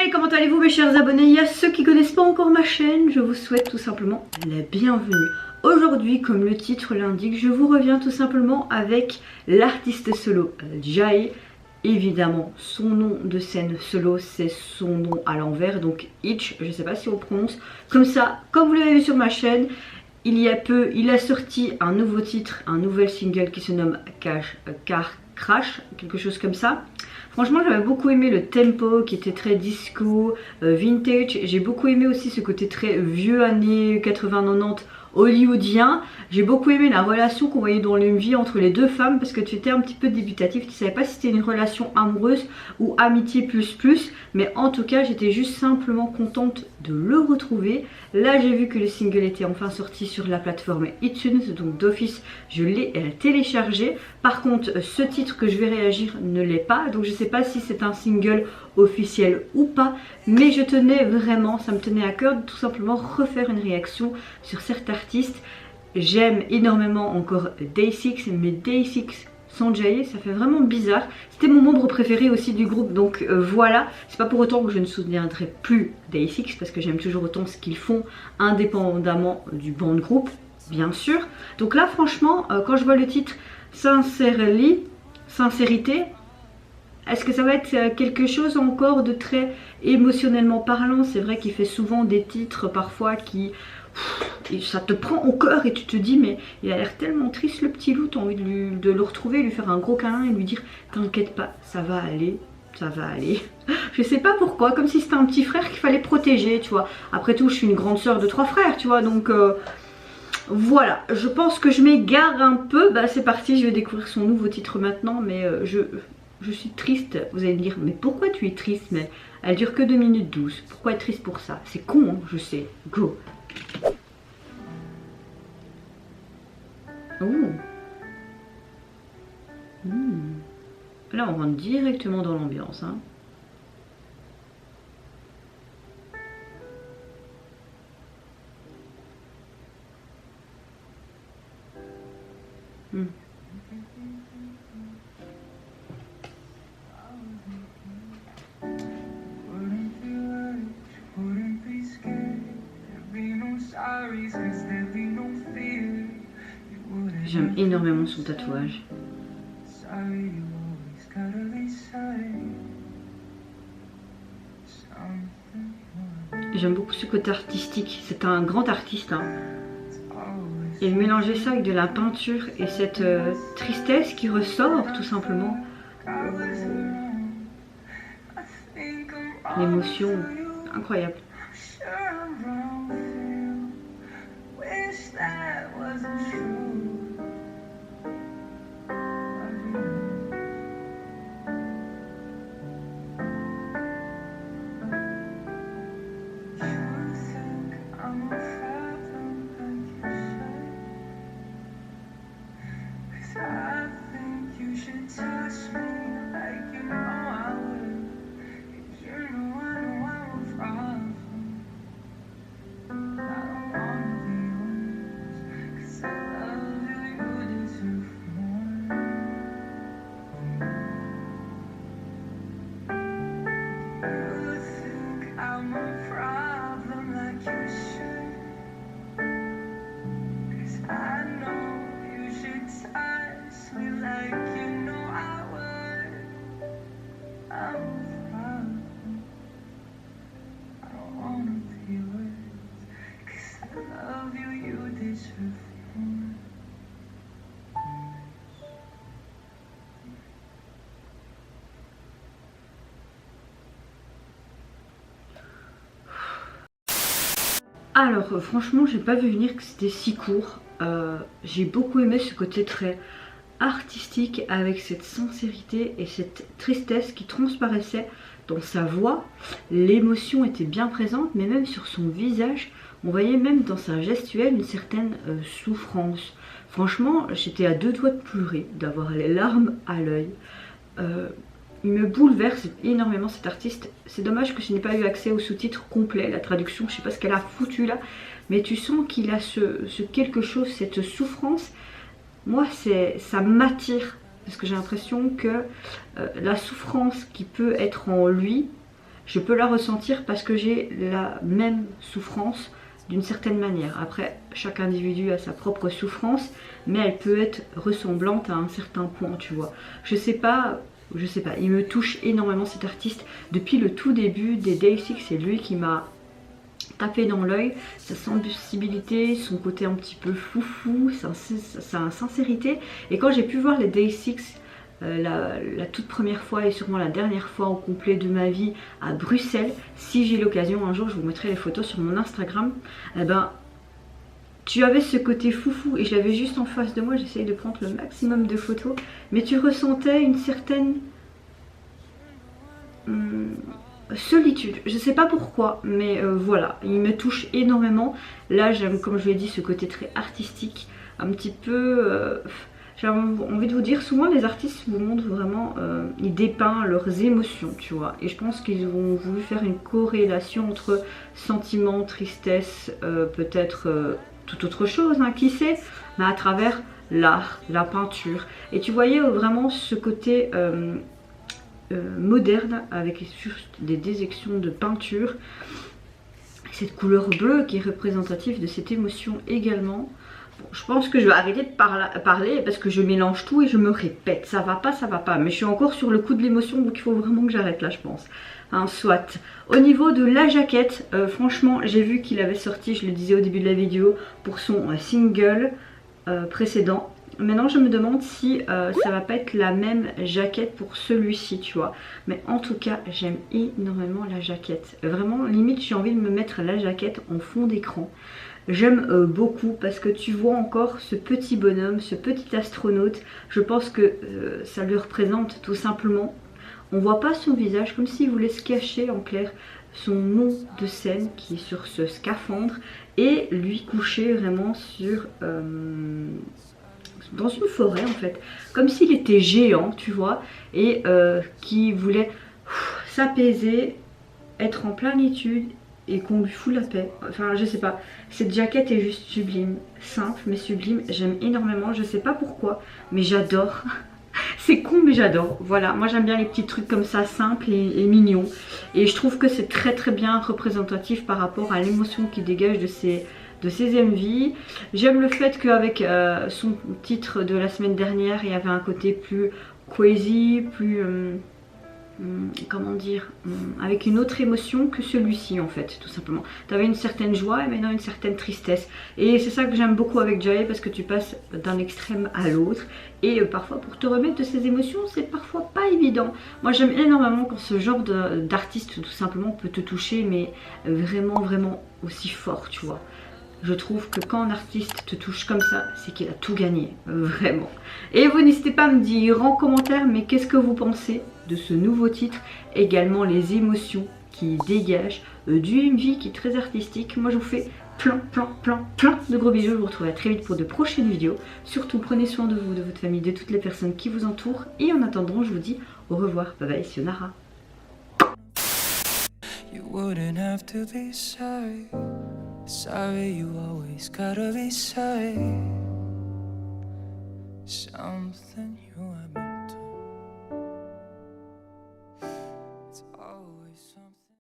Hey, comment allez-vous mes chers abonnés? Il y a ceux qui connaissent pas encore ma chaîne, je vous souhaite tout simplement la bienvenue. Aujourd'hui, comme le titre l'indique, je vous reviens tout simplement avec l'artiste solo Jai. Évidemment, son nom de scène solo, c'est son nom à l'envers, donc Itch, je sais pas si on prononce comme ça, comme vous l'avez vu sur ma chaîne. Il y a peu, il a sorti un nouveau titre, un nouvel single qui se nomme Car Crash, quelque chose comme ça. Franchement, j'avais beaucoup aimé le tempo qui était très disco, vintage. J'ai beaucoup aimé aussi ce côté très vieux années 80-90 hollywoodien. J'ai beaucoup aimé la relation qu'on voyait dans le MV entre les deux femmes parce que tu étais un petit peu débutatif. Tu savais pas si c'était une relation amoureuse ou amitié plus. Mais en tout cas, j'étais juste simplement contente de le retrouver. Là, j'ai vu que le single était enfin sorti sur la plateforme iTunes. Donc d'office, je l'ai téléchargé. Par contre, ce titre que je vais réagir ne l'est pas. Donc je sais pas si c'est un single officiel ou pas. Mais je tenais vraiment, ça me tenait à cœur de tout simplement refaire une réaction sur cet artiste. J'aime énormément encore Day6, mais Day6 sans Jai, ça fait vraiment bizarre. C'était mon membre préféré aussi du groupe, donc voilà. C'est pas pour autant que je ne soutiendrai plus Day6 parce que j'aime toujours autant ce qu'ils font indépendamment du banc de groupe, bien sûr. Donc là, franchement, quand je vois le titre Sincerely, sincérité, est-ce que ça va être quelque chose encore de très émotionnellement parlant? C'est vrai qu'il fait souvent des titres parfois qui... ça te prend au cœur et tu te dis mais il a l'air tellement triste le petit loup, t'as envie de le retrouver, lui faire un gros câlin et lui dire t'inquiète pas, ça va aller, ça va aller. Je sais pas pourquoi, comme si c'était un petit frère qu'il fallait protéger, tu vois. Après tout, je suis une grande soeur de 3 frères, tu vois, donc voilà. Je pense que je m'égare un peu. Bah c'est parti, je vais découvrir son nouveau titre maintenant, mais je suis triste. Vous allez me dire mais pourquoi tu es triste? Mais elle dure que 2 minutes 12, pourquoi être triste pour ça? C'est con, hein, je sais. Go. Oh. Là on rentre directement dans l'ambiance, hein. J'aime énormément son tatouage. J'aime beaucoup ce côté artistique. C'est un grand artiste, hein. Et mélanger ça avec de la peinture et cette tristesse qui ressort tout simplement. L'émotion incroyable. Alors franchement j'ai pas vu venir que c'était si court. J'ai beaucoup aimé ce côté très artistique avec cette sincérité et cette tristesse qui transparaissait dans sa voix. L'émotion était bien présente, mais même sur son visage on voyait même dans sa gestuelle une certaine souffrance. Franchement j'étais à 2 doigts de pleurer, d'avoir les larmes à l'œil. Il me bouleverse énormément cet artiste. C'est dommage que je n'ai pas eu accès au sous-titre complet, la traduction, je sais pas ce qu'elle a foutu là. Mais tu sens qu'il a ce quelque chose, cette souffrance. Moi ça m'attire. Parce que j'ai l'impression que la souffrance qui peut être en lui, je peux la ressentir parce que j'ai la même souffrance d'une certaine manière. Après, chaque individu a sa propre souffrance, mais elle peut être ressemblante à un certain point, tu vois. Je sais pas, il me touche énormément cet artiste. Depuis le tout début des Day 6, c'est lui qui m'a tapé dans l'œil, sa sensibilité, son côté un petit peu foufou, sa sincérité. Et quand j'ai pu voir les Day 6 la toute première fois et sûrement la dernière fois au complet de ma vie à Bruxelles, si j'ai l'occasion un jour je vous mettrai les photos sur mon Instagram, eh ben tu avais ce côté foufou et je l'avais juste en face de moi, j'essayais de prendre le maximum de photos, mais tu ressentais une certaine solitude, je sais pas pourquoi, mais voilà, il me touche énormément. Là j'aime, comme je l'ai dit, ce côté très artistique, un petit peu j'ai envie de vous dire, souvent les artistes vous montrent vraiment, ils dépeignent leurs émotions, tu vois. Et je pense qu'ils ont voulu faire une corrélation entre sentiment, tristesse, peut-être toute autre chose, hein, qui sait, mais à travers l'art, la peinture. Et tu voyais vraiment ce côté moderne avec juste des déjections de peinture. Cette couleur bleue qui est représentative de cette émotion également. Bon, je pense que je vais arrêter de parler parce que je mélange tout et je me répète. Ça va pas. Mais je suis encore sur le coup de l'émotion, donc il faut vraiment que j'arrête là, je pense. Hein, soit. Au niveau de la jaquette, franchement, j'ai vu qu'il avait sorti, je le disais au début de la vidéo, pour son single précédent. Maintenant, je me demande si ça va pas être la même jaquette pour celui-ci, tu vois. Mais en tout cas, j'aime énormément la jaquette. Vraiment, limite, j'ai envie de me mettre la jaquette en fond d'écran. J'aime beaucoup parce que tu vois encore ce petit bonhomme, ce petit astronaute. Je pense que ça lui représente tout simplement. On voit pas son visage, comme s'il voulait se cacher en clair son nom de scène qui est sur ce scaphandre. Et lui coucher vraiment sur... dans une forêt en fait, comme s'il était géant, tu vois, et qui voulait s'apaiser, être en pleine étude et qu'on lui fout la paix. Enfin, je sais pas, cette jaquette est juste sublime, simple mais sublime, j'aime énormément, je sais pas pourquoi, mais j'adore. C'est con mais j'adore, voilà, moi j'aime bien les petits trucs comme ça, simples et mignons, et je trouve que c'est très très bien représentatif par rapport à l'émotion qui dégage de ses MV. J'aime le fait qu'avec son titre de la semaine dernière, il y avait un côté plus crazy, plus comment dire, avec une autre émotion que celui-ci en fait, tout simplement. Tu avais une certaine joie et maintenant une certaine tristesse. Et c'est ça que j'aime beaucoup avec Jay, parce que tu passes d'un extrême à l'autre. Et parfois pour te remettre de ces émotions, c'est parfois pas évident. Moi j'aime énormément quand ce genre d'artiste tout simplement peut te toucher, mais vraiment vraiment aussi fort, tu vois. Je trouve que quand un artiste te touche comme ça, c'est qu'il a tout gagné, vraiment. Et vous n'hésitez pas à me dire en commentaire, mais qu'est-ce que vous pensez de ce nouveau titre, également les émotions qui dégagent du MV qui est très artistique. Moi je vous fais plein de gros bisous, je vous retrouverai très vite pour de prochaines vidéos. Surtout prenez soin de vous, de votre famille, de toutes les personnes qui vous entourent, et en attendant je vous dis au revoir, bye bye, sayonara. You wouldn't have to be sorry. Sorry, you always gotta be sorry. Something